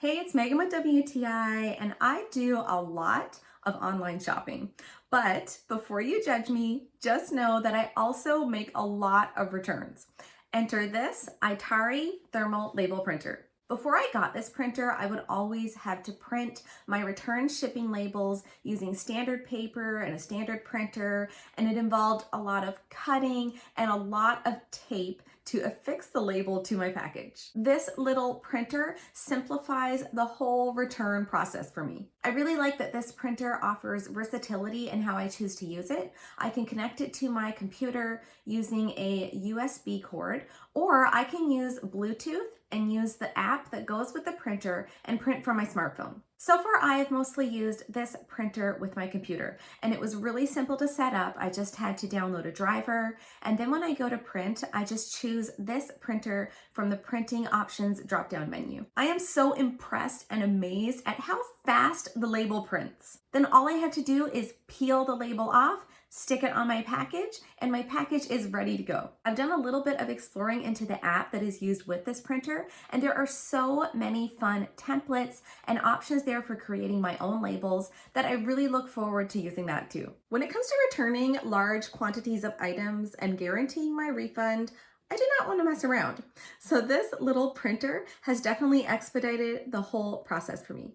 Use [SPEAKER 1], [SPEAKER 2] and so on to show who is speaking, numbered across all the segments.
[SPEAKER 1] Hey, it's Megan with WTI, and I do a lot of online shopping. But before you judge me, just know that I also make a lot of returns. Enter this Itari thermal label printer. Before I got this printer, I would always have to print my return shipping labels using standard paper and a standard printer, and it involved a lot of cutting and a lot of tape to affix the label to my package. This little printer simplifies the whole return process for me. I really like that this printer offers versatility in how I choose to use it. I can connect it to my computer using a USB cord, or I can use Bluetooth and use the app that goes with the printer and print from my smartphone. So far, I have mostly used this printer with my computer, and it was really simple to set up. I just had to download a driver, and then when I go to print, I just choose this printer from the printing options drop-down menu. I am so impressed and amazed at how fast the label prints. Then all I have to do is peel the label off, stick it on my package, and my package is ready to go. I've done a little bit of exploring into the app that is used with this printer, and there are so many fun templates and options there for creating my own labels that I really look forward to using that too. When it comes to returning large quantities of items and guaranteeing my refund, I do not want to mess around. So this little printer has definitely expedited the whole process for me.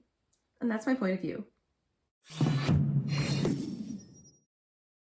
[SPEAKER 1] And that's my point of view.